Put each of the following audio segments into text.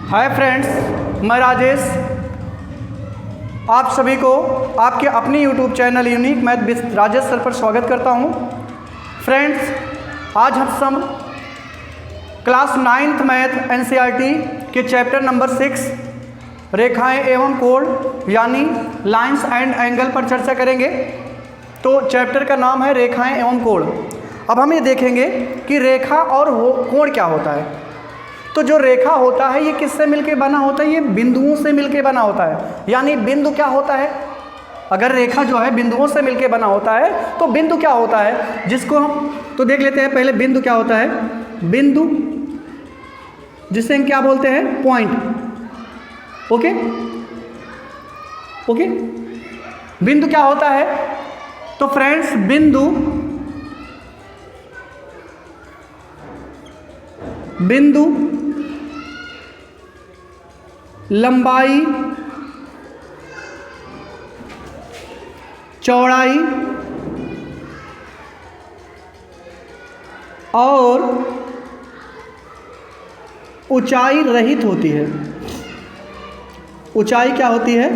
Hi friends, मैं राजेश आप सभी को आपके अपनी YouTube channel unique math with Rajesh sir पर स्वागत करता हूं। फ्रेंड्स, आज हम सब क्लास 9th मैथ एनसीईआरटी के चैप्टर नंबर 6 रेखाएं एवं कोण यानी लाइंस एंड एंगल पर चर्चा करेंगे। तो चैप्टर का नाम है रेखाएं एवं कोण। अब हम ये देखेंगे कि रेखा और कोण क्या होता है। तो जो रेखा होता है ये किससे मिलके बना होता है? ये बिंदुओं से मिलके बना होता है। यानी बिंदु क्या होता है? अगर रेखा जो है बिंदुओं से मिलके बना होता है तो बिंदु क्या होता है, जिसको हम तो देख लेते हैं। पहले बिंदु क्या होता है? बिंदु जिसे हम क्या बोलते हैं? पॉइंट। ओके ओके, बिंदु क्या होता है? तो फ्रेंड्स, बिंदु लंबाई, चौड़ाई और ऊंचाई रहित होती है। ऊंचाई क्या होती है?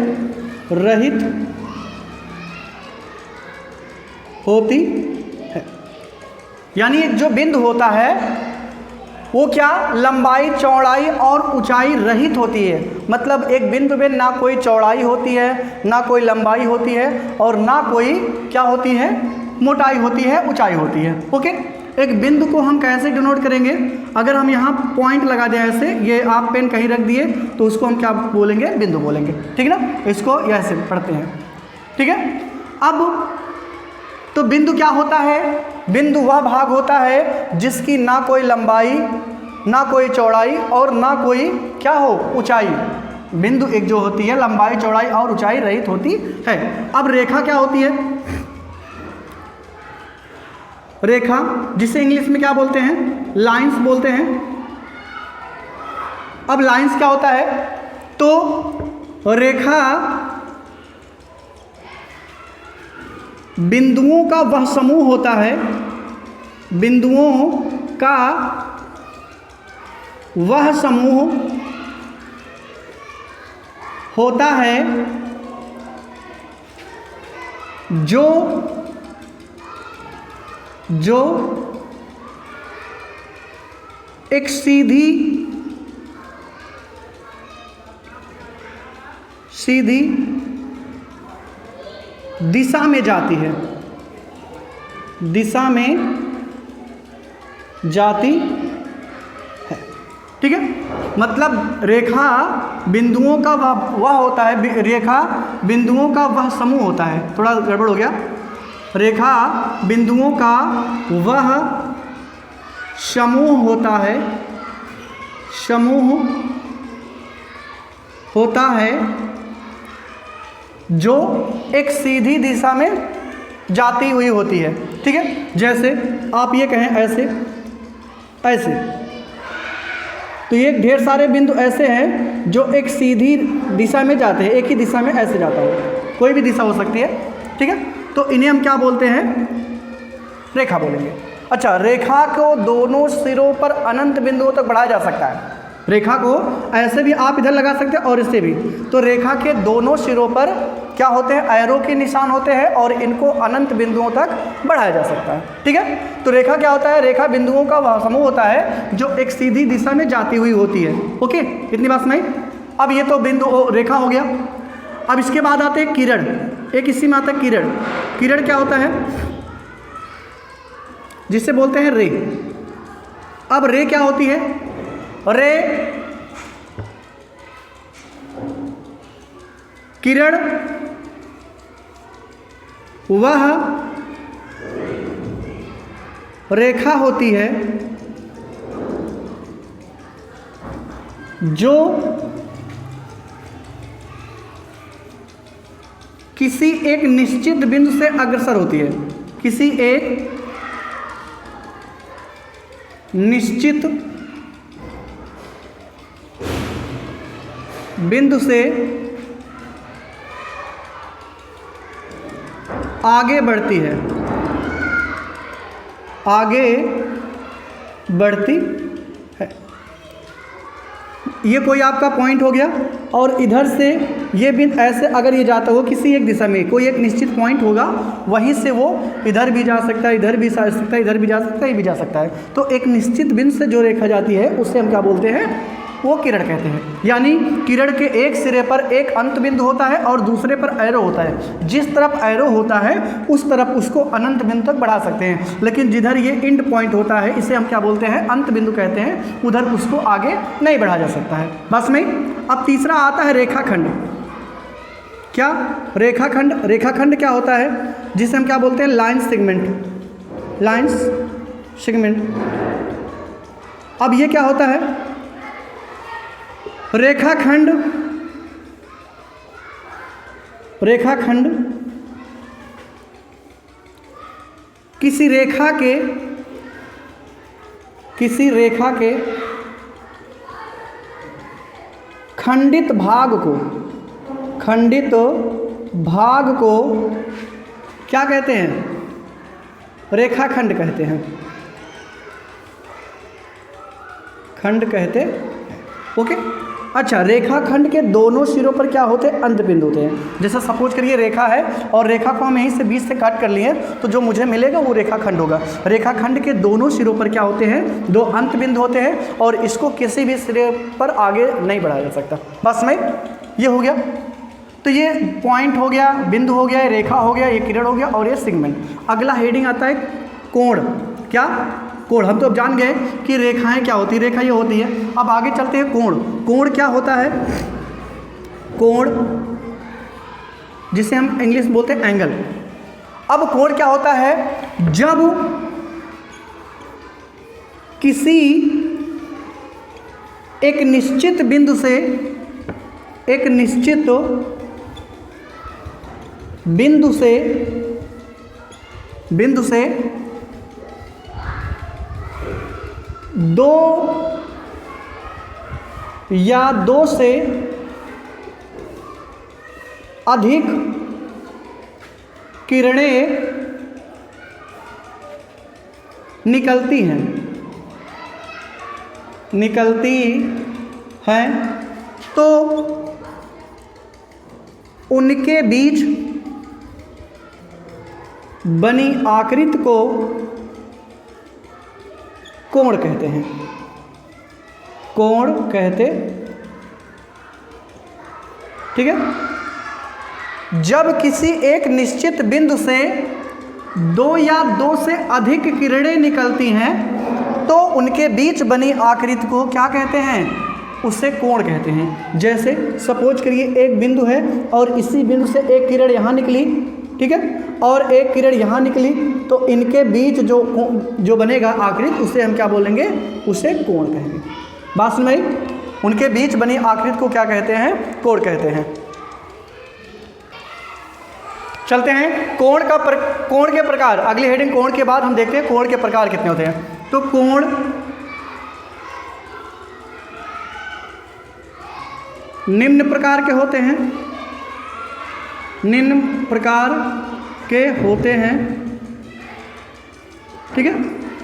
रहित होती है। यानी जो बिंदु होता है वो क्या लंबाई, चौड़ाई और ऊंचाई रहित होती है। मतलब एक बिंदु में ना कोई चौड़ाई होती है, ना कोई लंबाई होती है और ना कोई क्या होती है? मोटाई होती है, ऊंचाई होती है। ओके, एक बिंदु को हम कैसे डिनोट करेंगे? अगर हम यहाँ पॉइंट लगा दें ऐसे, ये आप पेन कहीं रख दिए तो उसको हम क्या बोलेंगे? बिंदु बोलेंगे। ठीक है ना? इसको ऐसे पढ़ते हैं। ठीक है। अब तो बिंदु क्या होता है? बिंदु वह भाग होता है जिसकी ना कोई लंबाई, ना कोई चौड़ाई और ना कोई क्या हो? ऊंचाई। बिंदु एक जो होती है लंबाई, चौड़ाई और ऊंचाई रहित होती है। अब रेखा क्या होती है? रेखा जिसे इंग्लिश में क्या बोलते हैं? लाइंस बोलते हैं। अब लाइंस क्या होता है? तो रेखा बिंदुओं का वह समूह होता है, बिंदुओं का वह समूह होता है जो एक सीधी दिशा में जाती है, दिशा में जाती है। ठीक है। मतलब रेखा बिंदुओं का वह होता है, रेखा बिंदुओं का वह समूह होता है। थोड़ा गड़बड़ हो गया। रेखा बिंदुओं का वह समूह होता है, समूह होता है जो एक सीधी दिशा में जाती हुई होती है। ठीक है। जैसे आप ये कहें ऐसे ऐसे, तो ये ढेर सारे बिंदु ऐसे हैं जो एक सीधी दिशा में जाते हैं, एक ही दिशा में ऐसे जाता है, कोई भी दिशा हो सकती है। ठीक है। तो इन्हें हम क्या बोलते हैं? रेखा बोलेंगे। अच्छा, रेखा को दोनों सिरों पर अनंत बिंदुओं तक बढ़ाया जा सकता है। रेखा को ऐसे भी आप इधर लगा सकते हैं और इससे भी। तो रेखा के दोनों सिरों पर क्या होते हैं? एरो के निशान होते हैं और इनको अनंत बिंदुओं तक बढ़ाया जा सकता है। ठीक है। तो रेखा क्या होता है? रेखा बिंदुओं का वह समूह होता है जो एक सीधी दिशा में जाती हुई होती है। ओके, इतनी बात नहीं। अब ये तो बिंदु रेखा हो गया। अब इसके बाद आते हैं किरण। एक इसी में आता है किरण। किरण क्या होता है? जिसे बोलते हैं रे। अब रे क्या होती है? रे किरण वह रेखा होती है जो किसी एक निश्चित बिंदु से अग्रसर होती है, किसी एक निश्चित बिंदु से आगे बढ़ती है, आगे बढ़ती है। ये कोई आपका पॉइंट हो गया, और इधर से ये बिंदु ऐसे अगर ये जाता हो किसी एक दिशा में, कोई एक निश्चित पॉइंट होगा, वहीं से वो इधर भी जा सकता है, इधर भी जा सकता है, इधर भी जा सकता है, ये भी जा सकता है। तो एक निश्चित बिंदु से जो रेखा जाती है उससे हम क्या बोलते हैं, वो किरण कहते हैं। यानी किरण के एक सिरे पर एक अंत बिंदु होता है और दूसरे पर एरो होता है। जिस तरफ एरो होता है उस तरफ उसको अनंत बिंदु तक बढ़ा सकते हैं, लेकिन जिधर ये एंड पॉइंट होता है इसे हम क्या बोलते हैं, अंत बिंदु कहते हैं, उधर उसको आगे नहीं बढ़ाया जा सकता है। बस में अब तीसरा आता है रेखाखंड। क्या रेखाखंड? रेखाखंड क्या होता है, जिसे हम क्या बोलते हैं, लाइन सेगमेंट। Lines segment. अब ये क्या होता है, रेखाखंड, रेखाखंड किसी रेखा के खंडित भाग को क्या कहते हैं, रेखाखंड कहते हैं, खंड कहते। ओके, अच्छा, रेखाखंड के दोनों सिरों पर क्या होते हैं, अंत बिंदु होते हैं। जैसे सपोज करिए रेखा है और रेखा को हम यहीं से बीच से काट कर लिए, तो जो मुझे मिलेगा वो रेखाखंड होगा। रेखाखंड के दोनों सिरों पर क्या होते हैं, दो अंत बिंदु होते हैं, और इसको किसी भी सिरे पर आगे नहीं बढ़ाया जा सकता। बस में ये हो गया। तो ये पॉइंट हो गया, बिंदु हो गया, ये रेखा हो गया, ये किरण हो गया, और ये सेगमेंट। अगला हेडिंग आता है कोण। क्या? कोण। हम तो अब जान गए कि रेखाएं क्या होती है, रेखा ये होती है। अब आगे चलते हैं कोण। कोण क्या होता है, कोण जिसे हम इंग्लिश में बोलते हैं एंगल। अब कोण क्या होता है, जब किसी एक निश्चित बिंदु से दो या दो से अधिक किरणें निकलती हैं तो उनके बीच बनी आकृति को कोण कहते हैं। कोण कहते, ठीक है। जब किसी एक निश्चित बिंदु से दो या दो से अधिक किरणें निकलती हैं तो उनके बीच बनी आकृति को क्या कहते हैं, उससे कोण कहते हैं। जैसे सपोज करिए एक बिंदु है और इसी बिंदु से एक किरण यहाँ निकली, ठीक है, और एक किरण यहाँ निकली, तो इनके बीच जो बनेगा आकृति उसे हम क्या बोलेंगे, उसे कोण कहेंगे। बात सुन भाई, उनके बीच बनी आकृति को क्या कहते हैं, कोण कहते हैं। चलते हैं कोण के प्रकार। अगली हेडिंग कोण के बाद हम देखते हैं कोण के प्रकार कितने होते हैं। तो कोण निम्न प्रकार के होते हैं, निम्न प्रकार के होते हैं, ठीक है।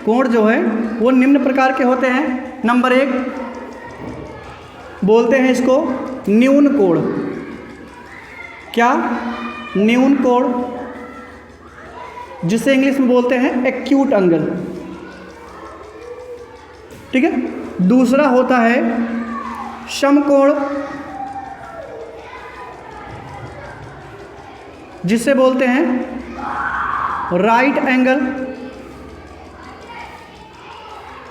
कोण जो है वो निम्न प्रकार के होते हैं। नंबर 1 बोलते हैं इसको न्यून कोण। क्या? न्यून कोण, जिसे इंग्लिश में बोलते हैं एक्यूट एंगल, ठीक है। दूसरा होता है समकोण, जिसे बोलते हैं राइट एंगल,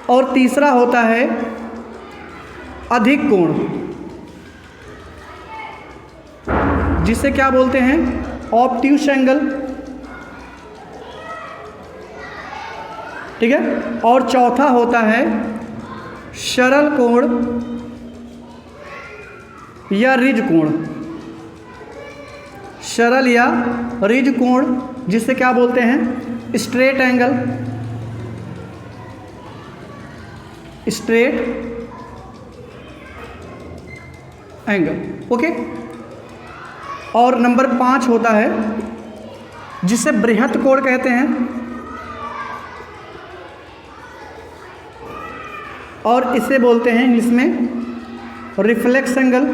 और तीसरा होता है अधिक कोण, जिसे क्या बोलते हैं, ऑब्ट्यूस एंगल, ठीक है। और चौथा होता है सरल कोण या रिज कोण, सरल या रिज कोण, जिसे क्या बोलते हैं, straight angle, straight angle, okay. और नंबर 5 होता है जिसे बृहत कोण कहते हैं, और इसे बोलते हैं इंग्लिश में रिफ्लेक्स एंगल,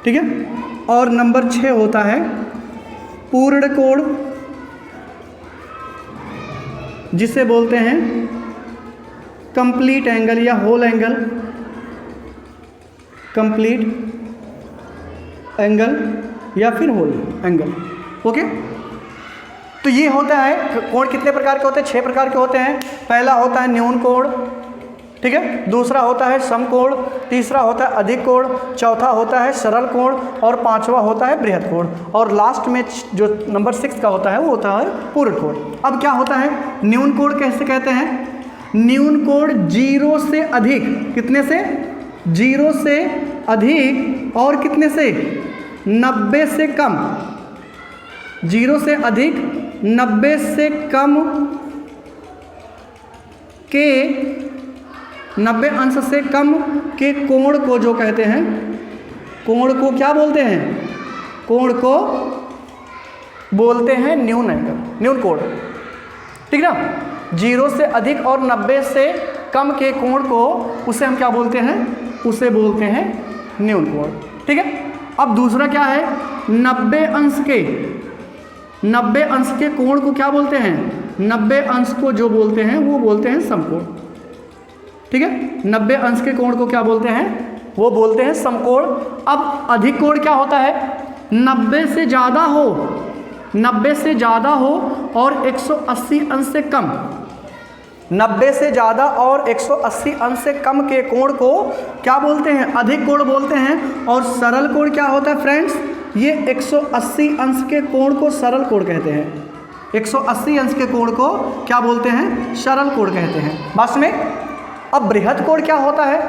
ठीक है। और नंबर 6 होता है पूर्ण कोण, जिसे बोलते हैं कंप्लीट एंगल या होल एंगल, कंप्लीट एंगल या फिर होल एंगल। ओके, तो ये होता है कोण कितने प्रकार के होते हैं? 6 प्रकार के होते हैं। पहला होता है न्यून कोण, ठीक है। दूसरा होता है समकोण, तीसरा होता है अधिक कोण, चौथा होता है सरल कोण और पांचवा होता है बृहद कोण, और लास्ट में जो नंबर 6 का होता है वो होता है पूर्ण कोण। अब क्या होता है न्यून कोण कैसे कहते हैं? न्यून कोण 0 से अधिक, कितने से? 0 से अधिक और कितने से? 90 से कम। 0 से अधिक 90 से कम के 90 अंश से कम के कोण को जो कहते हैं, कोण को क्या बोलते हैं? कोण को बोलते हैं न्यून एंगल, न्यून कोण, ठीक ना। 0 से अधिक और 90 से कम के कोण को उसे हम क्या बोलते हैं? उसे बोलते हैं न्यून कोण, ठीक है। अब दूसरा क्या है? 90 अंश के कोण को क्या बोलते हैं? 90 अंश को जो बोलते हैं वो बोलते हैं समकोण, ठीक है। 90 अंश के कोण को क्या बोलते हैं? वो बोलते हैं समकोण। अब अधिक कोण क्या होता है? 90 से ज़्यादा हो, 90 से ज़्यादा हो और 180 अंश से कम, 90 से ज़्यादा और 180 अंश से कम के कोण को क्या बोलते हैं? अधिक कोण बोलते हैं। और सरल कोण क्या होता है फ्रेंड्स? ये 180 अंश के कोण को सरल कोण कहते हैं। 180 अंश के कोण को क्या बोलते हैं? सरल कोण कहते हैं। बस में अब बृहद कोण क्या होता है?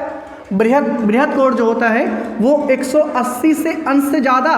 बृहद कोण जो होता है वो 180 से अंश से ज़्यादा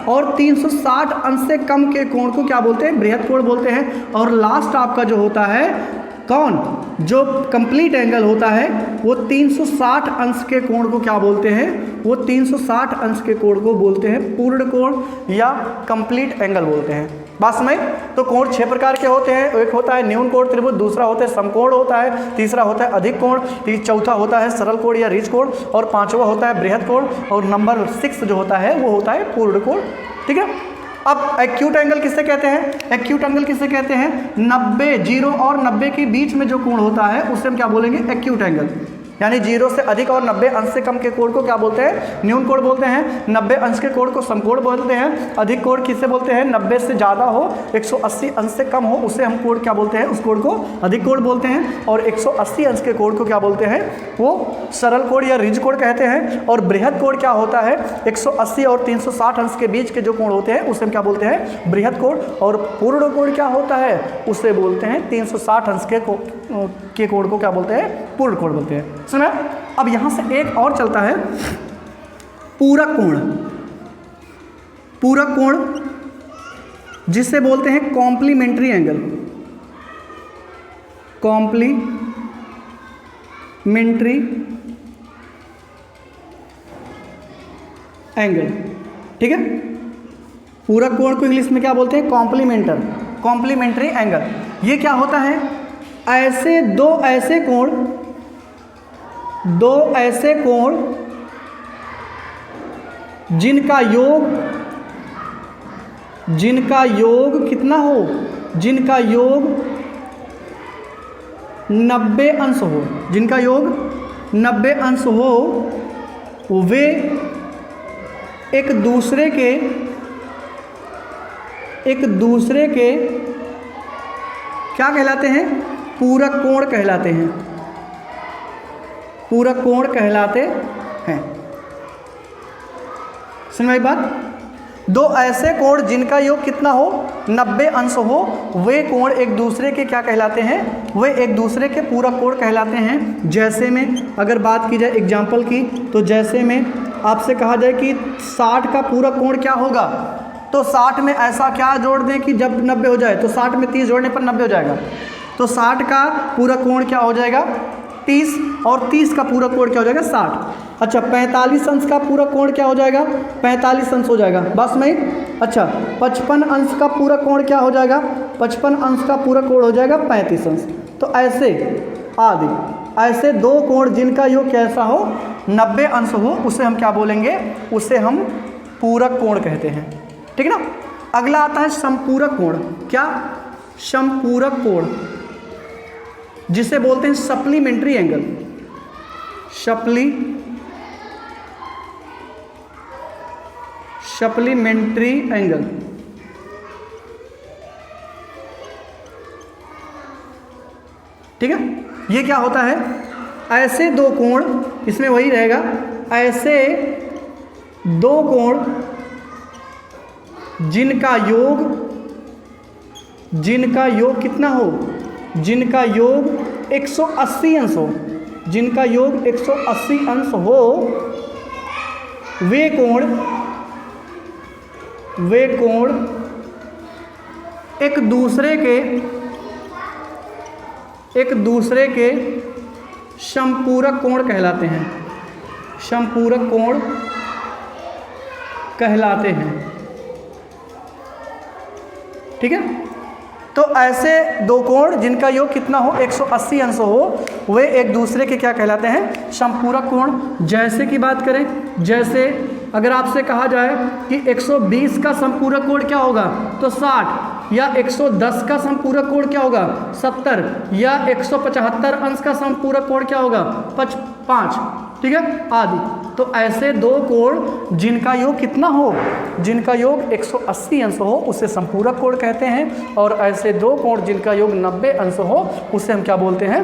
और 360 अंश से कम के कोण को क्या बोलते हैं? बृहद कोण बोलते हैं। और लास्ट आपका जो होता है कौन? जो कंप्लीट एंगल होता है वो 360 अंश के कोण को क्या बोलते हैं? वो 360 अंश के कोण को बोलते हैं पूर्ण कोण या कंप्लीट एंगल बोलते हैं। बस में तो कोण 6 प्रकार के होते हैं। एक होता है न्यून कोण त्रिभुज, दूसरा होता है समकोण होता है, तीसरा होता है अधिक कोण, चौथा होता है सरल कोण या रीच कोण और पांचवा होता है बृहद कोण और नंबर 6 जो होता है वो होता है पूर्ण कोण, ठीक है। अब एक्यूट एंगल किससे कहते हैं? एक्यूट एंगल किससे कहते हैं? 90, 0 और 90 के बीच में जो कोण होता है उसे हम क्या बोलेंगे? Acute angle. यानी 0 से अधिक और 90 अंश से कम के कोण को क्या बोलते हैं? न्यून कोण बोलते हैं। 90 अंश के कोण को समकोण बोलते हैं। अधिक कोण किससे बोलते हैं? 90 से ज़्यादा हो, 180 अंश से कम हो, उसे हम कोण क्या बोलते हैं? उस कोण को अधिक कोण बोलते हैं। और 180 अंश के कोण को क्या बोलते हैं? वो सरल कोण या रिज कोण कहते हैं। और बृहद कोण क्या होता है? 180 और 360 अंश के बीच के जो कोण होते हैं उसे हम क्या बोलते हैं? बृहद कोण। और पूर्ण कोण क्या होता है? उसे बोलते हैं 360 अंश के कोण को क्या बोलते हैं? पूर्ण कोण बोलते हैं। सुना? अब यहां से एक और चलता है पूरक कोण। पूरक कोण जिसे बोलते हैं कॉम्प्लीमेंट्री एंगल, कॉम्प्लीमेंट्री एंगल, ठीक है। पूरक कोण को इंग्लिश में क्या बोलते हैं? Complementary angle. ये क्या होता है? दो ऐसे कोण जिनका योग कितना हो? जिनका योग 90 अंश हो, जिनका योग 90 अंश हो, वे एक दूसरे के क्या कहलाते हैं? पूरक कोण कहलाते हैं। पूरक कोण कहलाते हैं। समझ बात? दो ऐसे कोण जिनका योग कितना हो? 90 अंश हो, वे कोण एक दूसरे के क्या कहलाते हैं? वे एक दूसरे के पूरक कोण कहलाते हैं। जैसे में अगर बात की जाए एग्जाम्पल की, तो जैसे में आपसे कहा जाए कि 60 का पूरक कोण क्या होगा, तो 60 में ऐसा क्या जोड़ दें कि जब 90 हो जाए, तो 60 में 30 जोड़ने पर 90 हो जाएगा। तो 60 का पूरक कोण क्या हो जाएगा? 30, और 30 का पूरक कोण क्या हो जाएगा? 60। अच्छा, 45 अंश का पूरक कोण क्या हो जाएगा? 45 अंश हो जाएगा। बस में अच्छा, 55 अंश का पूरक कोण क्या हो जाएगा? 55 अंश का पूरक कोण हो जाएगा 35 अंश। तो ऐसे आदि ऐसे दो कोण जिनका योग कैसा हो 90 अंश हो, उसे हम क्या बोलेंगे, उसे हम पूरक कोण कहते हैं। ठीक है ना। अगला आता है समपूरक कोण। क्या? समपूरक कोण, जिसे बोलते हैं सप्लीमेंट्री एंगल। Supplementary angle. ठीक है। ये क्या होता है? ऐसे दो कोण, इसमें वही रहेगा, ऐसे दो कोण जिनका योग कितना हो, जिनका योग 180 अंश हो, जिनका योग 180 अंश हो, वे कोण एक दूसरे के समपूरक कोण कहलाते हैं। समपूरक कोण कहलाते हैं। ठीक है। तो ऐसे दो कोण जिनका योग कितना हो 180 अंश हो, वे एक दूसरे के क्या कहलाते हैं? समपूरक कोण। जैसे की बात करें, जैसे अगर आपसे कहा जाए कि 120 का समपूरक कोण क्या होगा, तो 60, या 110 का समपूरक कोण क्या होगा 70, या 175 अंश का समपूरक कोण क्या होगा 5। ठीक है, आदि। तो ऐसे दो कोण जिनका योग कितना हो, जिनका योग 180 अंश हो, उसे समपूरक कोण कहते हैं। और ऐसे दो कोण जिनका योग 90 अंश हो, उसे हम क्या बोलते हैं?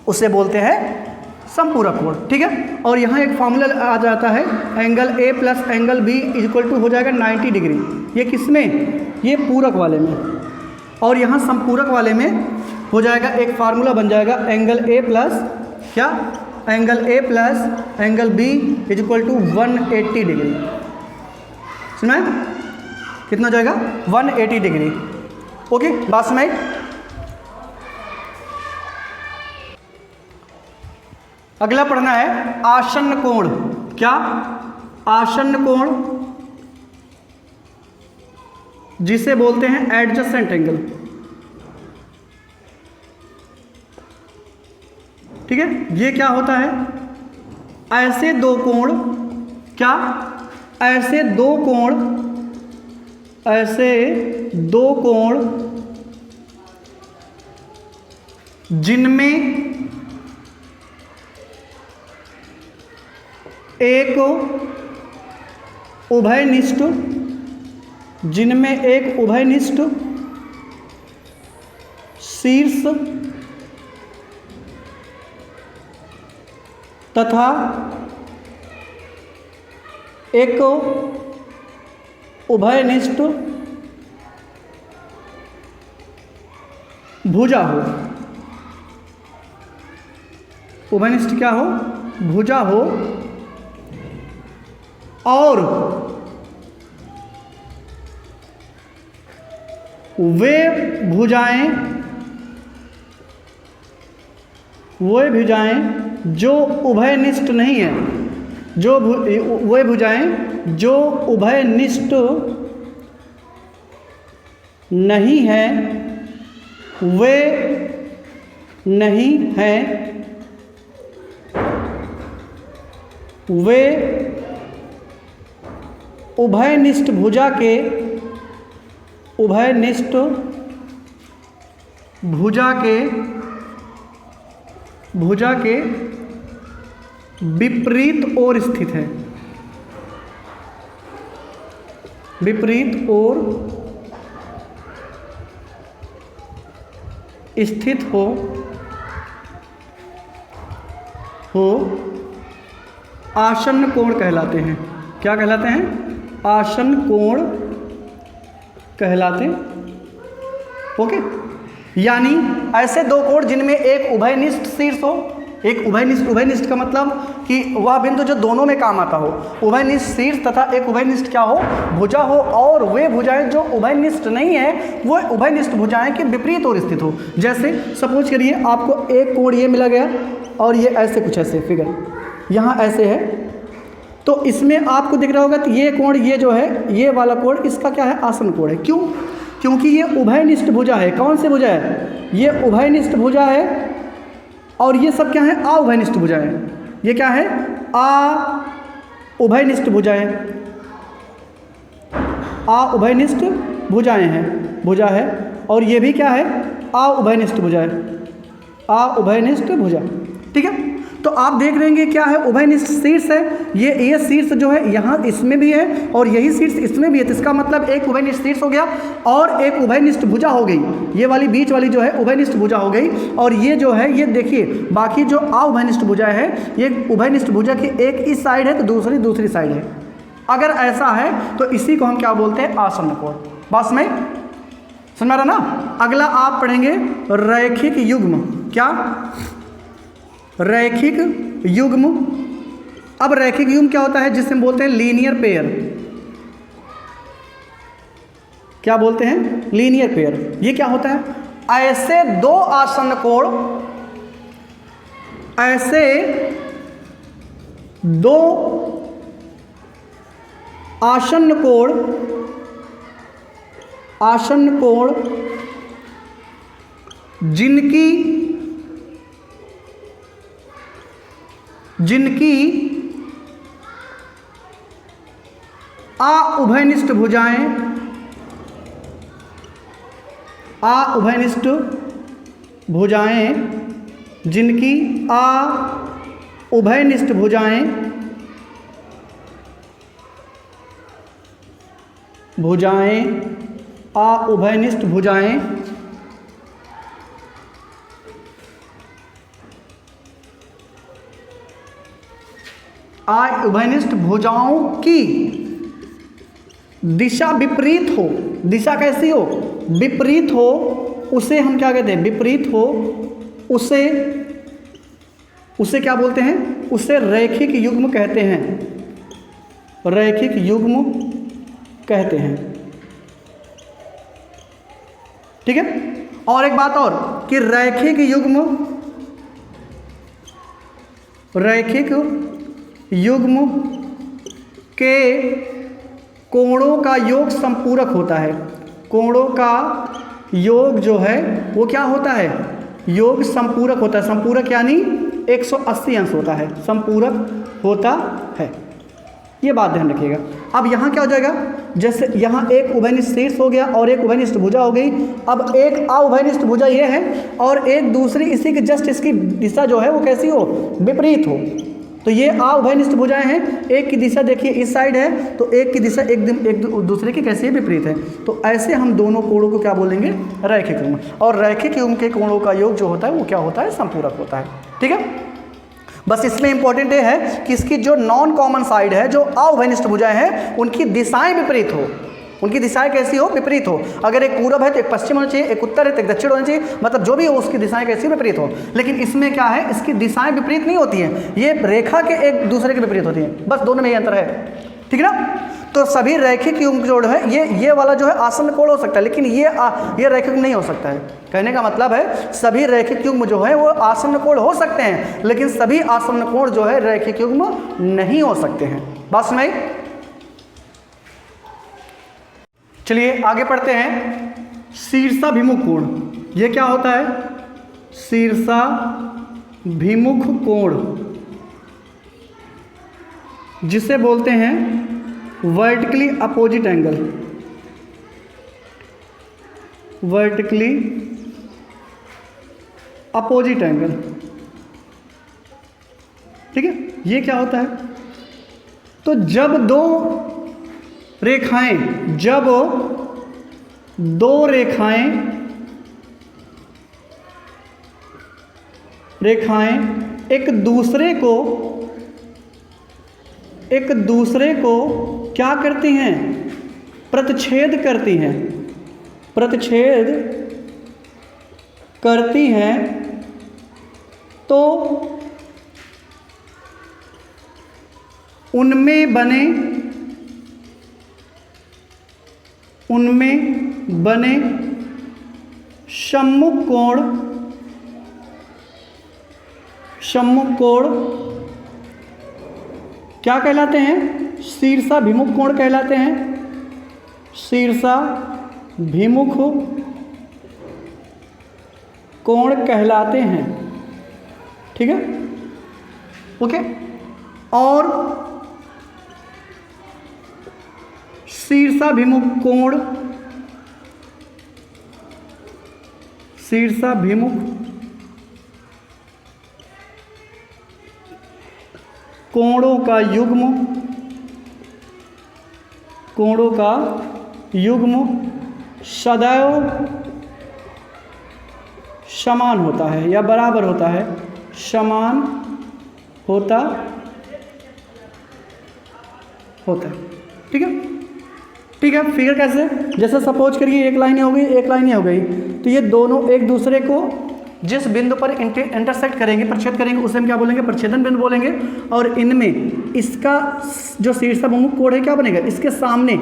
उसे बोलते हैं समपूरक कोण। ठीक है। और यहाँ एक फॉर्मूला आ जाता है, angle A plus angle B equal to हो जाएगा 90 डिग्री। ये किसमें? ये पूरक वाले में। और यहाँ समपूरक वाले में हो जाएगा, एक फार्मूला बन जाएगा, एंगल ए प्लस क्या, angle A plus angle B equal to 180 degree. सुना है? कितना हो जाएगा? 180 डिग्री। ओके, बात सुनाई। अगला पढ़ना है आसन्न कोण। क्या? आसन्न कोण, जिसे बोलते हैं एडजेसेंट एंगल। ठीक है। ये क्या होता है? ऐसे दो कोण, क्या? ऐसे दो कोण जिनमें एक उभयनिष्ठ शीर्ष तथा एक उभयनिष्ठ भुजा हो। उभयनिष्ठ क्या हो? भुजा हो। और वे भुजाएं जो उभयनिष्ठ नहीं है, वे भुजाएं जो उभयनिष्ठ नहीं है, वे नहीं हैं, वे उभयनिष्ठ भुजा के विपरीत ओर स्थित है। विपरीत ओर स्थित हो आसन्न कोण कहलाते हैं। क्या कहलाते हैं? आसन्न कोण कहलाते। ओके। यानी ऐसे दो कोण जिनमें एक उभयनिष्ठ शीर्ष हो, एक उभयनिष्ठ का मतलब कि वह बिंदु जो दोनों में काम आता हो, उभयनिष्ठ शीर्ष तथा एक उभयनिष्ठ क्या हो? भुजा हो। और वे भुजाएं जो उभयनिष्ठ नहीं है, वो उभयनिष्ठ भुजाएं के विपरीत ओर स्थित हो। जैसे सपोज करिए आपको एक कोण ये मिला गया और ये ऐसे कुछ ऐसे फिगर यहाँ ऐसे है, तो इसमें आपको दिख रहा होगा कि ये कोण, ये जो है ये वाला कोण, इसका क्या है? आसन्न कोण है। क्यों? क्योंकि ये उभयनिष्ठ भुजा है। कौन सी भुजा है? ये उभयनिष्ठ भुजा है। और ये सब क्या है, आ उभयनिष्ठ भुजाएं। ये क्या है, आ उभयनिष्ठ भुजाएं, आ उभयनिष्ठ भुजाएं हैं, भुजा है। और ये भी क्या है, आ उभयनिष्ठ भुजाएं, आ उभयनिष्ठ भुजा। ठीक है, तो आप देख रहे हैं क्या है, उभयनिष्ठ शीर्ष है। ये शीर्ष जो है यहाँ इसमें भी है और यही शीर्ष इसमें भी है। तो इसका मतलब एक उभयनिष्ठ शीर्ष हो गया और एक उभयनिष्ठ भुजा हो गई। ये वाली बीच वाली जो है उभयनिष्ठ भुजा हो गई। और ये जो है, ये देखिए बाकी जो आ उभयनिष्ठ भुजा है, ये उभयनिष्ठ भुजा की एक इस साइड है तो दूसरी साइड है। अगर ऐसा है तो इसी को हम क्या बोलते हैं, आसन्न कोण। बस में समझ में आ रहा ना। अगला आप पढ़ेंगे रैखिक युग्म। क्या, रैखिक युग्म। अब रैखिक युग्म क्या होता है, जिसे हम बोलते हैं लीनियर पेयर। क्या बोलते हैं, लीनियर पेयर। ये क्या होता है, ऐसे दो आसन्न कोण, ऐसे दो आसन्न कोण, आसन्न कोण जिनकी आ उभयनिष्ठ भुजाएं, आ उभयनिष्ठ भुजाएं, जिनकी आ उभयनिष्ठ भुजाएं, आ उभयनिष्ठ भुजाएं आ उभयनिष्ठ भुजाओं की दिशा विपरीत हो। दिशा कैसी हो, विपरीत हो, उसे हम क्या कहते हैं, विपरीत हो, उसे क्या बोलते हैं, उसे रैखिक युग्म कहते हैं, रैखिक युग्म कहते हैं। ठीक है। और एक बात और कि रैखिक युग्म के कोणों का योग संपूरक होता है। कोणों का योग जो है वो क्या होता है, योग संपूरक होता है। संपूरक यानी 180 अंश होता है, संपूरक होता है। ये बात ध्यान रखिएगा। अब यहाँ क्या हो जाएगा, जैसे यहाँ एक उभयनिष्ठ शीर्ष हो गया और एक उभयनिष्ठ भुजा हो गई। अब एक आ उभयनिष्ठ भुजा ये है और एक दूसरी इसी के जस्ट इसकी दिशा जो है वो कैसी हो, विपरीत हो। तो ये आ उभयनिष्ठ भुजाएं हैं, एक की दिशा देखिए इस साइड है तो एक की दिशा एक दूसरे की कैसी है, विपरीत है। तो ऐसे हम दोनों कोणों को क्या बोलेंगे, रैखिक युग्म। और रैखिक युग्म के कोणों का योग जो होता है वो क्या होता है, संपूरक होता है। ठीक है। बस इसमें इंपॉर्टेंट ये है कि इसकी जो नॉन कॉमन साइड है, जो आ उभयनिष्ठ भुजाएं हैं, उनकी दिशाएं विपरीत हो। उनकी दिशाएं कैसी हो, विपरीत हो। अगर एक पूरब है तो एक पश्चिम होना चाहिए, एक उत्तर है तो एक दक्षिण होना चाहिए, मतलब जो भी हो उसकी दिशाएं कैसी विपरीत हो। लेकिन इसमें क्या है, इसकी दिशाएं विपरीत नहीं होती हैं, ये रेखा के एक दूसरे के विपरीत होती हैं, बस दोनों में ये अंतर है। ठीक है ना। तो सभी रैखिक युग्म जो है ये वाला जो है आसन्न कोण हो सकता है, लेकिन ये रैखिक नहीं हो सकता है। कहने का मतलब है सभी रैखिक युग्म जो है वो आसन्न कोण हो सकते हैं, लेकिन सभी आसन्न कोण जो है रैखिक युग्म नहीं हो सकते हैं। बात सुनाई। चलिए आगे पढ़ते हैं। शीर्षाभिमुख कोण, ये क्या होता है, शीर्षाभिमुख कोण, जिसे बोलते हैं vertically opposite angle, vertically opposite angle. ठीक है। ये क्या होता है, तो जब दो रेखाएं एक दूसरे को क्या करती हैं, प्रतिच्छेद करती हैं, तो उनमें बने सम्मुख कोण क्या कहलाते हैं, शीर्षाभिमुख कोण कहलाते हैं। शीर्षाभिमुख कोण कहलाते हैं। ठीक है, ओके। और शीर्षाभिमुख कोण, शीर्षाभिमुख कोणों का युग्म, कोणों का युग्म सदैव समान होता है या बराबर होता है, समान होता है। ठीक है, ठीक है। फिगर कैसे, जैसे सपोज करिए एक लाइन हो गई, एक लाइन हो गई, तो ये दोनों एक दूसरे को जिस बिंदु पर इंटरसेक्ट करेंगे, प्रच्छेद करेंगे, उसे हम क्या बोलेंगे, प्रच्छेदन बिंदु बोलेंगे। और इनमें इसका जो शीर्षाभिमुख कोण है क्या बनेगा, इसके सामने,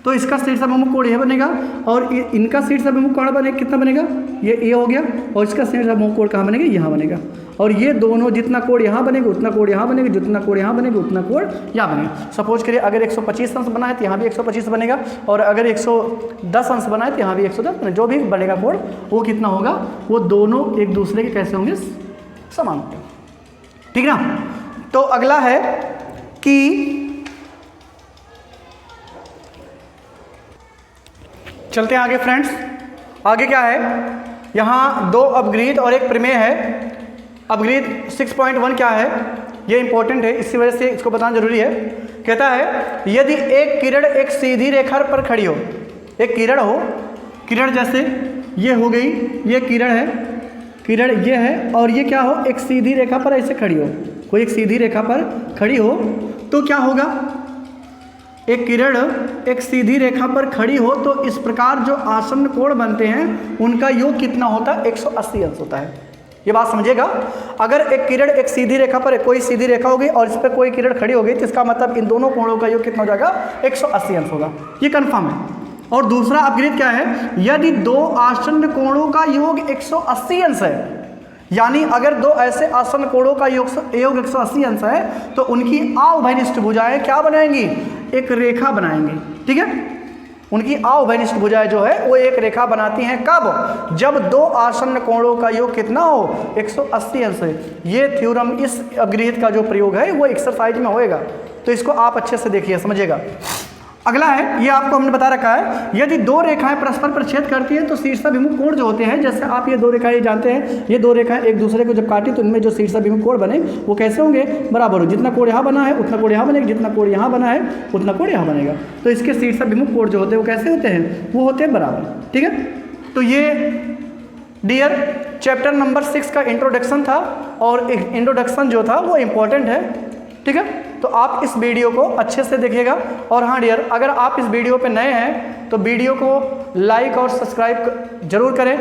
तो इसका शीर्षाभिमुख कोण यह बनेगा और इनका शीर्षाभिमुख कोण बनेगा, कितना बनेगा, ये हो गया, और इसका शीर्षाभिमुख कोण कहाँ बनेगा, यहाँ बनेगा। और ये दोनों जितना कोण यहाँ बनेगा उतना कोण यहाँ बनेगा, जितना कोण यहाँ बनेगा उतना कोण यहाँ बनेगा। सपोज करिए अगर 125 अंश बना है तो यहाँ भी 125 बनेगा, और अगर 110 अंश बना है तो यहाँ भी 110 बनेगा। जो भी बनेगा कोण वो कितना होगा, वो दोनों एक दूसरे के कैसे होंगे, समान होंगे। ठीक ना। तो अगला है कि चलते हैं आगे फ्रेंड्स। आगे क्या है, यहाँ दो अपग्रीड और एक प्रमेय है। अपग्रीड 6.1 क्या है, ये इंपॉर्टेंट है, इसी वजह से इसको बताना जरूरी है। कहता है यदि एक किरण एक सीधी रेखा पर खड़ी हो, एक किरण हो, किरण जैसे ये हो गई, ये किरण है, किरण ये है, और ये क्या हो, एक सीधी रेखा पर ऐसे खड़ी हो, कोई एक सीधी रेखा पर खड़ी हो, तो क्या होगा, एक किरण एक सीधी रेखा पर खड़ी हो तो इस प्रकार जो आसन्न कोण बनते हैं उनका योग कितना होता है, 180 अंश होता है। ये बात समझिएगा। अगर एक किरण एक सीधी रेखा पर, कोई सीधी रेखा होगी और इस पर कोई किरण खड़ी होगी, तो इसका मतलब इन दोनों कोणों का योग कितना हो जाएगा, 180 अंश होगा। ये कंफर्म है। और दूसरा अपग्रेड क्या है, यदि दो आसन्न कोणों का योग 180 अंश है, यानी अगर दो ऐसे आसन्न कोणों का योग 180 अंश है, तो उनकी आवभयनिष्ठ भुजाएं क्या बनाएंगी, एक रेखा बनाएंगे। ठीक है, उनकी आवभयनिष्ठ भुजाएं जो है वो एक रेखा बनाती हैं। कब, जब दो आसन्न कोणों का योग कितना हो, 180 अंश है। ये थ्योरम, इस अपग्रहित का जो प्रयोग है वो एक्सरसाइज में होएगा, तो इसको आप अच्छे से देखिए, समझिएगा। अगला है, ये आपको हमने बता रखा है, यदि दो रेखाएं परस्पर प्रच्छेद करती हैं तो शीर्षाभिमुख कोण जो होते हैं, जैसे आप ये दो रेखाएं जानते हैं, ये दो रेखाएं एक दूसरे को जब काटी तो इनमें जो शीर्षाभिमुख कोण बने वो कैसे होंगे, बराबर हो। जितना कोण यहाँ बना है उतना कोण यहाँ बनेगा, जितना कोण यहाँ बना है उतना कोण यहाँ बनेगा। तो इसके शीर्षाभिमुख कोण जो होते हैं वो कैसे होते हैं, वो होते हैं बराबर। ठीक है, तो ये डियर चैप्टर नंबर 6 का इंट्रोडक्शन था, और इंट्रोडक्शन जो था वो इम्पोर्टेंट है। ठीक है, तो आप इस वीडियो को अच्छे से देखिएगा। और हाँ डियर, अगर आप इस वीडियो पे नए हैं तो वीडियो को लाइक और सब्सक्राइब जरूर करें,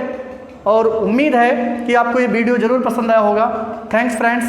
और उम्मीद है कि आपको ये वीडियो ज़रूर पसंद आया होगा। Thanks friends.